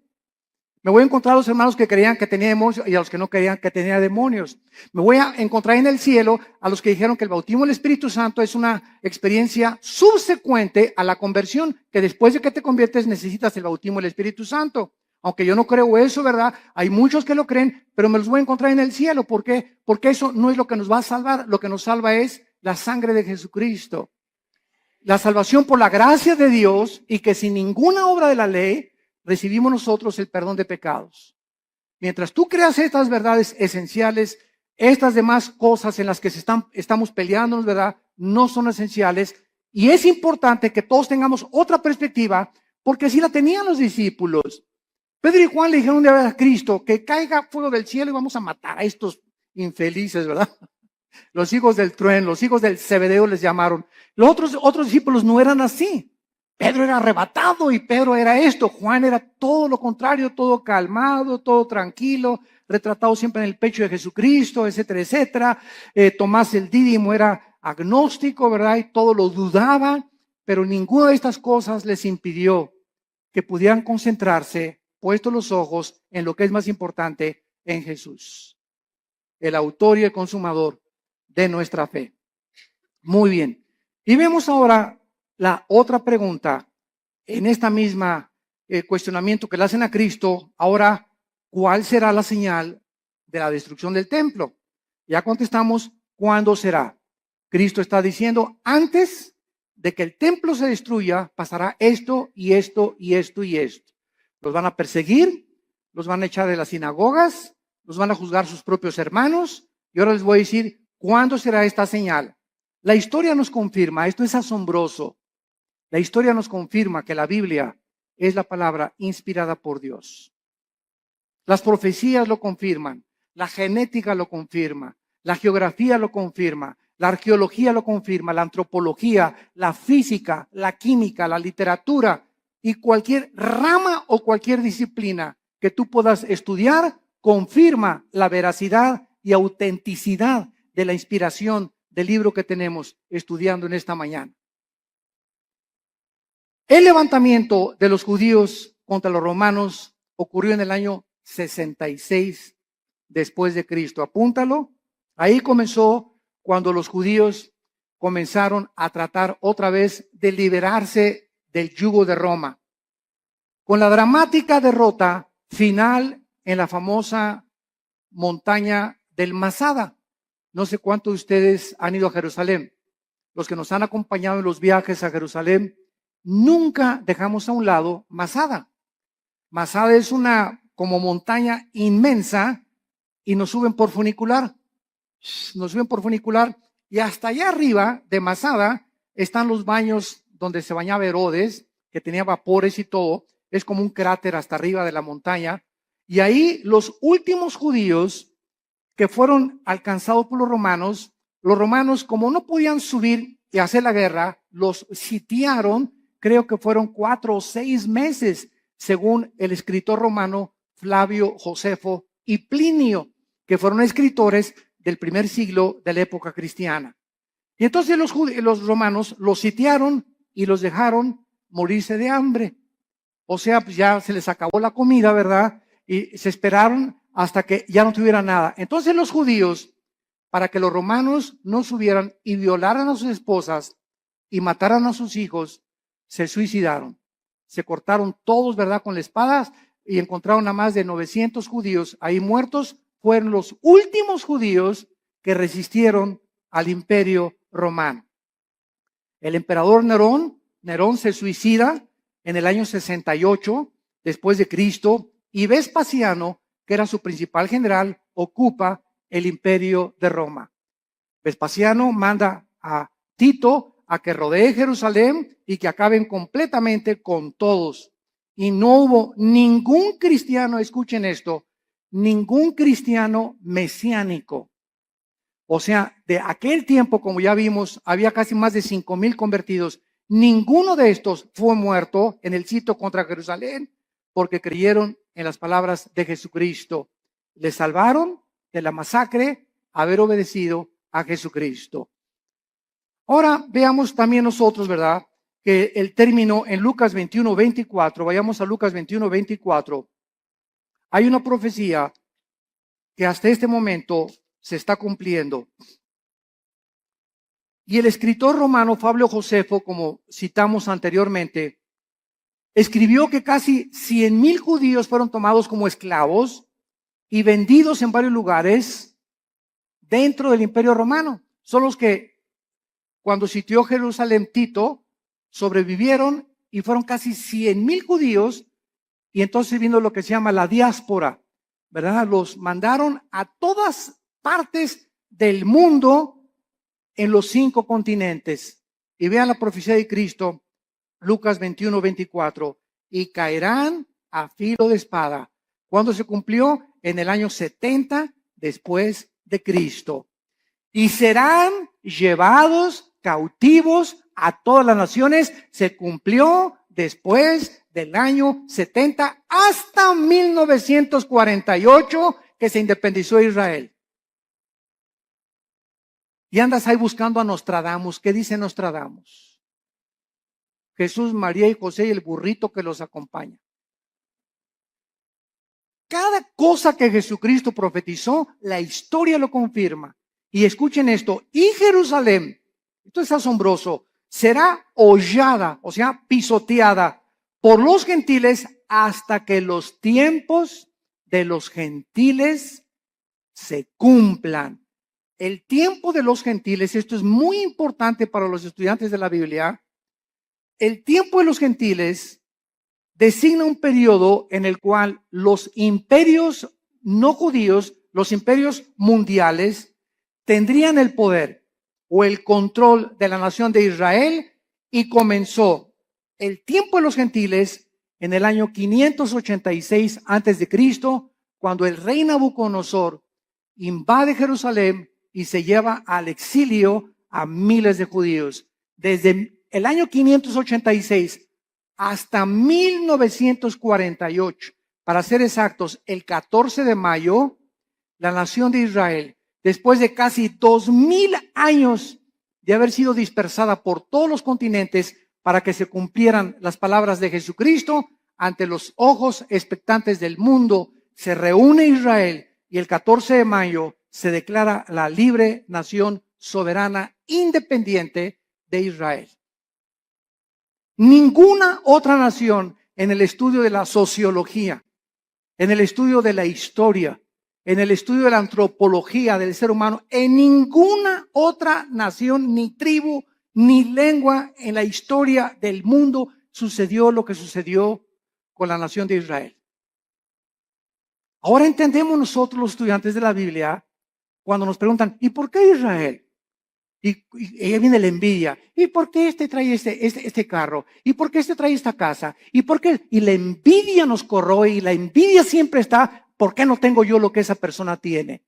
Me voy a encontrar a los hermanos que creían que tenía demonios y a los que no creían que tenía demonios. Me voy a encontrar en el cielo a los que dijeron que el bautismo del Espíritu Santo es una experiencia subsecuente a la conversión, que después de que te conviertes necesitas el bautismo del Espíritu Santo. Aunque yo no creo eso, ¿verdad? Hay muchos que lo creen, pero me los voy a encontrar en el cielo. ¿Por qué? Porque eso no es lo que nos va a salvar. Lo que nos salva es la sangre de Jesucristo. La salvación por la gracia de Dios y que sin ninguna obra de la ley recibimos nosotros el perdón de pecados. Mientras tú creas estas verdades esenciales, estas demás cosas en las que estamos peleándonos, ¿verdad? No son esenciales. Y es importante que todos tengamos otra perspectiva, porque así la tenían los discípulos. Pedro y Juan le dijeron de a Cristo que caiga fuego del cielo y vamos a matar a estos infelices, ¿verdad? Los hijos del trueno, los hijos del Zebedeo les llamaron. Los otros discípulos no eran así. Pedro era arrebatado y Pedro era esto. Juan era todo lo contrario, todo calmado, todo tranquilo, retratado siempre en el pecho de Jesucristo, etcétera, etcétera. Tomás el Dídimo era agnóstico, ¿verdad? Y todo lo dudaba, pero ninguna de estas cosas les impidió que pudieran concentrarse, puestos los ojos en lo que es más importante, en Jesús, el autor y el consumador de nuestra fe. Muy bien. Y vemos ahora la otra pregunta en esta misma cuestionamiento que le hacen a Cristo. Ahora, ¿cuál será la señal de la destrucción del templo? Ya contestamos, ¿cuándo será? Cristo está diciendo, antes de que el templo se destruya, pasará esto y esto y esto y esto. Los van a perseguir, los van a echar de las sinagogas, los van a juzgar sus propios hermanos. Y ahora les voy a decir, ¿cuándo será esta señal? La historia nos confirma, esto es asombroso. La historia nos confirma que la Biblia es la palabra inspirada por Dios. Las profecías lo confirman, la genética lo confirma, la geografía lo confirma, la arqueología lo confirma, la antropología, la física, la química, la literatura y cualquier rama o cualquier disciplina que tú puedas estudiar confirma la veracidad y autenticidad de la inspiración del libro que tenemos estudiando en esta mañana. El levantamiento de los judíos contra los romanos ocurrió en el año 66 después de Cristo. Apúntalo. Ahí comenzó cuando los judíos comenzaron a tratar otra vez de liberarse del yugo de Roma. Con la dramática derrota final en la famosa montaña del Masada. No sé cuántos de ustedes han ido a Jerusalén. Los que nos han acompañado en los viajes a Jerusalén, nunca dejamos a un lado Masada. Masada es una como montaña inmensa y nos suben por funicular. Nos suben por funicular y hasta allá arriba de Masada están los baños donde se bañaba Herodes, que tenía vapores y todo. Es como un cráter hasta arriba de la montaña. Y ahí los últimos judíos que fueron alcanzados por los romanos como no podían subir y hacer la guerra, los sitiaron, creo que fueron 4 o 6 meses, según el escritor romano Flavio Josefo y Plinio, que fueron escritores del primer siglo de la época cristiana. Y entonces los romanos los sitiaron y los dejaron morirse de hambre. O sea, pues ya se les acabó la comida, ¿verdad? Y se esperaron hasta que ya no tuviera nada. Entonces los judíos, para que los romanos no subieran y violaran a sus esposas y mataran a sus hijos, se suicidaron. Se cortaron todos, ¿verdad?, con la espada y encontraron a más de 900 judíos ahí muertos. Fueron los últimos judíos que resistieron al imperio romano. El emperador Nerón se suicida en el año 68 después de Cristo y Vespasiano, que era su principal general, ocupa el imperio de Roma. Vespasiano manda a Tito a que rodee Jerusalén y que acaben completamente con todos. Y no hubo ningún cristiano, escuchen esto, ningún cristiano mesiánico. O sea, de aquel tiempo, como ya vimos, había casi más de 5,000 convertidos. Ninguno de estos fue muerto en el sitio contra Jerusalén porque creyeron en las palabras de Jesucristo. Les salvaron de la masacre haber obedecido a Jesucristo. Ahora veamos también nosotros, ¿verdad? Que el término en Lucas 21:24, vayamos a Lucas 21:24, hay una profecía que hasta este momento se está cumpliendo. Y el escritor romano Fabio Josefo, como citamos anteriormente, escribió que casi 100,000 judíos fueron tomados como esclavos y vendidos en varios lugares dentro del Imperio Romano. Son los que, cuando sitió Jerusalén Tito, sobrevivieron y fueron casi 100,000 judíos. Y entonces vino lo que se llama la diáspora, ¿verdad? Los mandaron a todas partes del mundo en los 5 continentes. Y vean la profecía de Cristo, Lucas 21:24. Y caerán a filo de espada. ¿Cuándo se cumplió? En el año 70 después de Cristo. Y serán llevados cautivos a todas las naciones. Se cumplió después del año 70 hasta 1948 que se independizó Israel. Y andas ahí buscando a Nostradamus. ¿Qué dice Nostradamus? Jesús, María y José y el burrito que los acompaña. Cada cosa que Jesucristo profetizó, la historia lo confirma. Y escuchen esto, y Jerusalén, esto es asombroso, será hollada, o sea, pisoteada por los gentiles hasta que los tiempos de los gentiles se cumplan. El tiempo de los gentiles, esto es muy importante para los estudiantes de la Biblia. El tiempo de los gentiles designa un periodo en el cual los imperios no judíos, los imperios mundiales, tendrían el poder o el control de la nación de Israel, y comenzó el tiempo de los gentiles en el año 586 antes de Cristo, cuando el rey Nabucodonosor invade Jerusalén y se lleva al exilio a miles de judíos. Desde el año 586 hasta 1948, para ser exactos, el 14 de mayo, la nación de Israel, después de casi 2,000 años de haber sido dispersada por todos los continentes para que se cumplieran las palabras de Jesucristo, ante los ojos expectantes del mundo, se reúne Israel y el 14 de mayo se declara la libre nación soberana independiente de Israel. Ninguna otra nación en el estudio de la sociología, en el estudio de la historia, en el estudio de la antropología del ser humano, en ninguna otra nación, ni tribu, ni lengua en la historia del mundo sucedió lo que sucedió con la nación de Israel. Ahora entendemos nosotros los estudiantes de la Biblia cuando nos preguntan, ¿y por qué Israel? Y ahí viene la envidia. ¿Y por qué este trae este carro? ¿Y por qué este trae esta casa? ¿Y por qué? Y la envidia nos corroe, y la envidia siempre está, ¿por qué no tengo yo lo que esa persona tiene?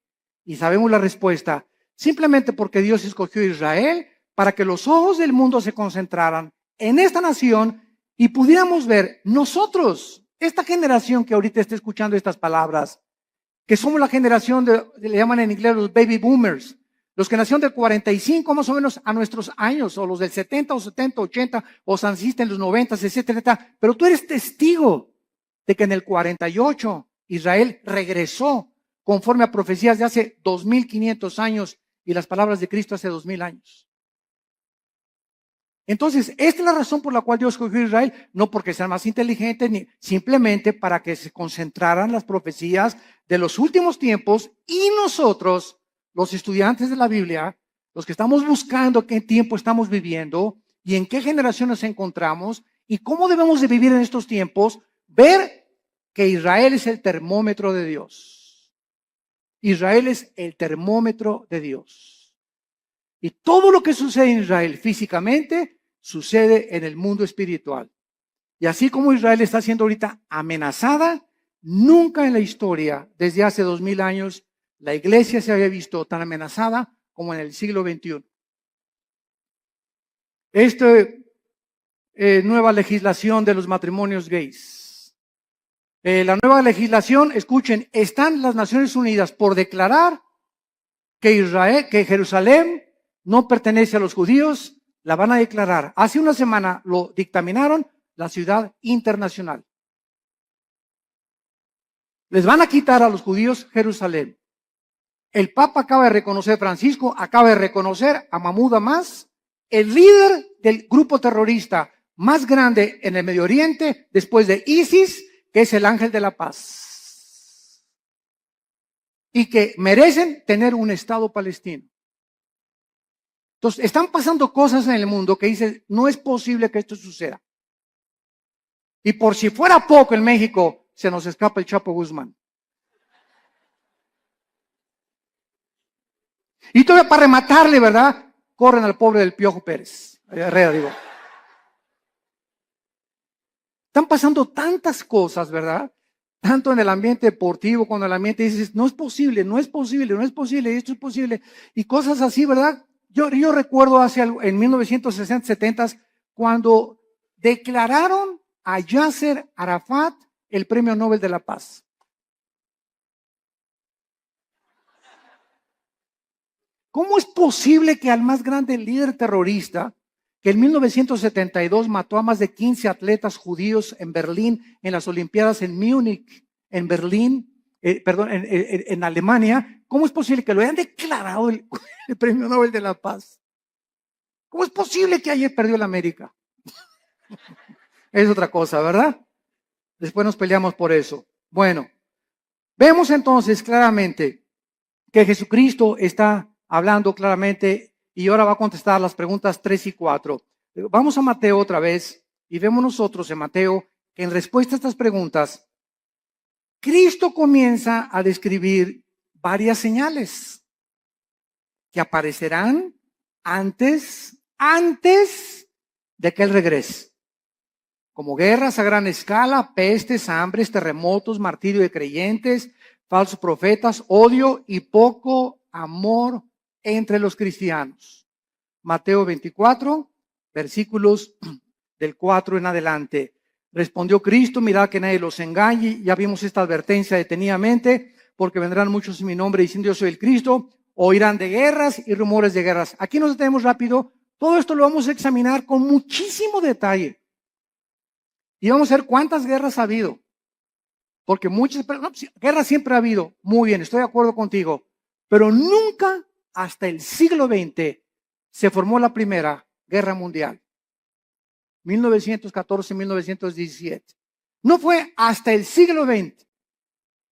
Y sabemos la respuesta, simplemente porque Dios escogió a Israel para que los ojos del mundo se concentraran en esta nación y pudiéramos ver nosotros, esta generación que ahorita está escuchando estas palabras, que somos la generación le llaman en inglés los baby boomers, los que nacieron del 45 más o menos a nuestros años, o los del 70 o 70, 80, o naciste en los 90, etcétera. Pero tú eres testigo de que en el 48 Israel regresó conforme a profecías de hace 2,500 años y las palabras de Cristo hace 2,000 años. Entonces, esta es la razón por la cual Dios escogió a Israel, no porque sean más inteligentes, ni simplemente para que se concentraran las profecías de los últimos tiempos, y nosotros, los estudiantes de la Biblia, los que estamos buscando qué tiempo estamos viviendo y en qué generación nos encontramos y cómo debemos de vivir en estos tiempos, ver que Israel es el termómetro de Dios. Israel es el termómetro de Dios. Y todo lo que sucede en Israel físicamente sucede en el mundo espiritual. Y así como Israel está siendo ahorita amenazada, nunca en la historia, desde hace 2000 años, la iglesia se había visto tan amenazada como en el siglo XXI. Nueva legislación de los matrimonios gays. La nueva legislación, escuchen, están las Naciones Unidas por declarar que Jerusalén no pertenece a los judíos, la van a declarar. Hace una semana lo dictaminaron la ciudad internacional. Les van a quitar a los judíos Jerusalén. El Papa acaba de reconocer, Francisco acaba de reconocer a Mahmoud Abbas, el líder del grupo terrorista más grande en el Medio Oriente, después de ISIS, que es el ángel de la paz. Y que merecen tener un Estado palestino. Entonces, están pasando cosas en el mundo que dicen, no es posible que esto suceda. Y por si fuera poco en México, se nos escapa el Chapo Guzmán. Y todavía para rematarle, ¿verdad? Corren al pobre del Piojo Pérez. Herrera, digo. Están pasando tantas cosas, ¿verdad? Tanto en el ambiente deportivo, cuando el ambiente dices, no es posible, no es posible, no es posible, esto es posible. Y cosas así, ¿verdad? Yo recuerdo en 1960, 70, cuando declararon a Yasser Arafat el Premio Nobel de la Paz. ¿Cómo es posible que al más grande líder terrorista, que en 1972 mató a más de 15 atletas judíos en Berlín, en las Olimpiadas en Múnich, en Berlín, en Alemania, ¿cómo es posible que lo hayan declarado el Premio Nobel de la Paz? ¿Cómo es posible que ayer perdió la América? Es otra cosa, ¿verdad? Después nos peleamos por eso. Bueno, vemos entonces claramente que Jesucristo está hablando claramente y ahora va a contestar las preguntas 3 y 4. Vamos a Mateo otra vez y vemos nosotros en Mateo que en respuesta a estas preguntas, Cristo comienza a describir varias señales que aparecerán antes de que Él regrese. Como guerras a gran escala, pestes, hambres, terremotos, martirio de creyentes, falsos profetas, odio y poco amor entre los cristianos. Mateo 24, versículos del 4 en adelante. Respondió Cristo, mirad que nadie los engañe. Ya vimos esta advertencia detenidamente, porque vendrán muchos en mi nombre diciendo yo soy el Cristo, oirán de guerras y rumores de guerras. Aquí nos detenemos rápido. Todo esto lo vamos a examinar con muchísimo detalle. Y vamos a ver cuántas guerras ha habido. Porque guerras siempre ha habido. Muy bien, estoy de acuerdo contigo. Pero nunca hasta el siglo XX se formó la Primera Guerra Mundial. 1914-1917. No fue hasta el siglo XX.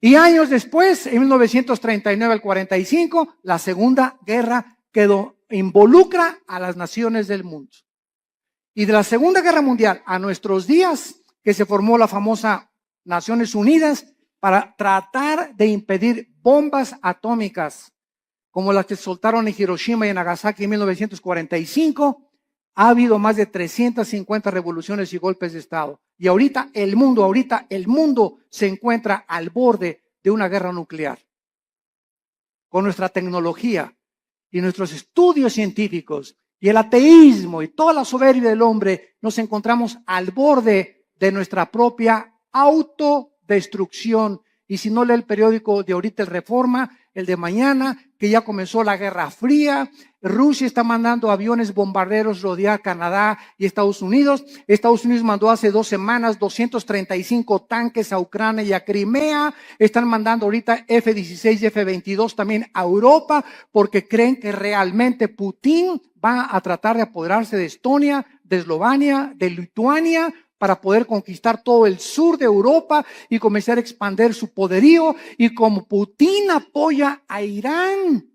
Y años después, en 1939 al 45, la Segunda Guerra involucra a las naciones del mundo. Y de la Segunda Guerra Mundial a nuestros días, que se formó la famosa Naciones Unidas para tratar de impedir bombas atómicas como las que soltaron en Hiroshima y en Nagasaki en 1945, ha habido más de 350 revoluciones y golpes de Estado. Y ahorita el mundo se encuentra al borde de una guerra nuclear. Con nuestra tecnología y nuestros estudios científicos y el ateísmo y toda la soberbia del hombre, nos encontramos al borde de nuestra propia autodestrucción. Y si no lee el periódico de ahorita, el Reforma, el de mañana, que ya comenzó la Guerra Fría, Rusia está mandando aviones bombarderos rodear Canadá y Estados Unidos. Estados Unidos mandó hace 2 semanas 235 tanques a Ucrania y a Crimea. Están mandando ahorita F-16 y F-22 también a Europa porque creen que realmente Putin va a tratar de apoderarse de Estonia, de Eslovenia, de Lituania, para poder conquistar todo el sur de Europa y comenzar a expandir su poderío. Y como Putin apoya a Irán,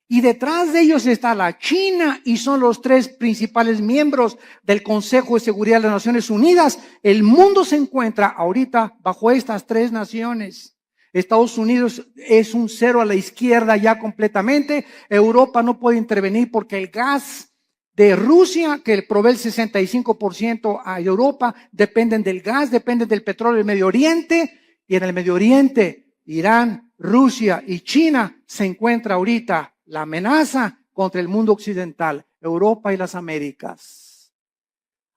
y detrás de ellos está la China, y son los 3 principales miembros del Consejo de Seguridad de las Naciones Unidas, el mundo se encuentra ahorita bajo estas 3 naciones. Estados Unidos es un cero a la izquierda ya completamente. Europa no puede intervenir porque el gas de Rusia, que provee el 65% a Europa, dependen del gas, dependen del petróleo del Medio Oriente. Y en el Medio Oriente, Irán, Rusia y China se encuentra ahorita la amenaza contra el mundo occidental, Europa y las Américas.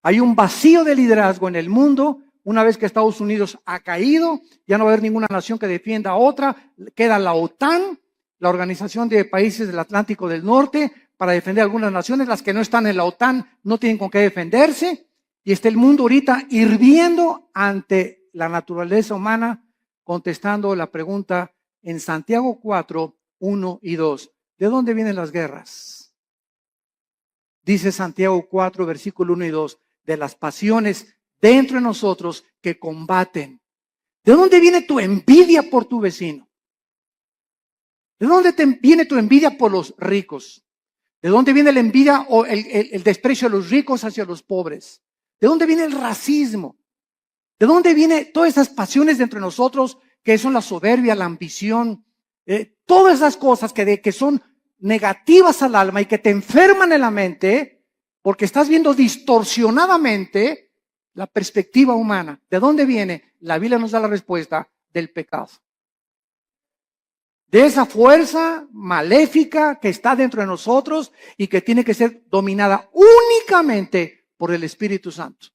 Hay un vacío de liderazgo en el mundo. Una vez que Estados Unidos ha caído, ya no va a haber ninguna nación que defienda a otra. Queda la OTAN, la Organización de Países del Atlántico del Norte, para defender a algunas naciones. Las que no están en la OTAN no tienen con qué defenderse. Y está el mundo ahorita hirviendo ante la naturaleza humana, contestando la pregunta en Santiago 4, 1 y 2. ¿De dónde vienen las guerras? Dice Santiago 4, versículo 1 y 2, de las pasiones dentro de nosotros que combaten. ¿De dónde viene tu envidia por tu vecino? ¿De dónde viene tu envidia por los ricos? ¿De dónde viene la envidia o el desprecio de los ricos hacia los pobres? ¿De dónde viene el racismo? ¿De dónde vienen todas esas pasiones dentro de nosotros que son la soberbia, la ambición? Todas esas cosas que son negativas al alma y que te enferman en la mente porque estás viendo distorsionadamente la perspectiva humana. ¿De dónde viene? La Biblia nos da la respuesta: del pecado. De esa fuerza maléfica que está dentro de nosotros y que tiene que ser dominada únicamente por el Espíritu Santo.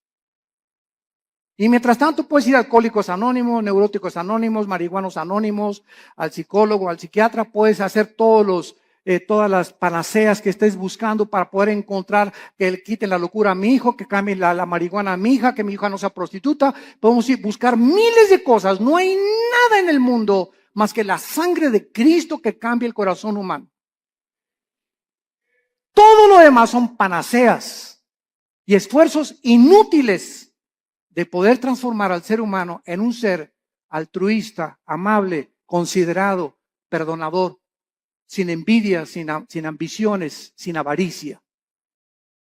Y mientras tanto puedes ir a Alcohólicos Anónimos, Neuróticos Anónimos, Marihuanos Anónimos, al psicólogo, al psiquiatra. Puedes hacer todas las panaceas que estés buscando para poder encontrar que le quiten la locura a mi hijo, que cambie la marihuana a mi hija, que mi hija no sea prostituta. Podemos ir buscar miles de cosas. No hay nada en el mundo más que la sangre de Cristo que cambie el corazón humano. Todo lo demás son panaceas y esfuerzos inútiles de poder transformar al ser humano en un ser altruista, amable, considerado, perdonador, sin envidia, sin ambiciones, sin avaricia.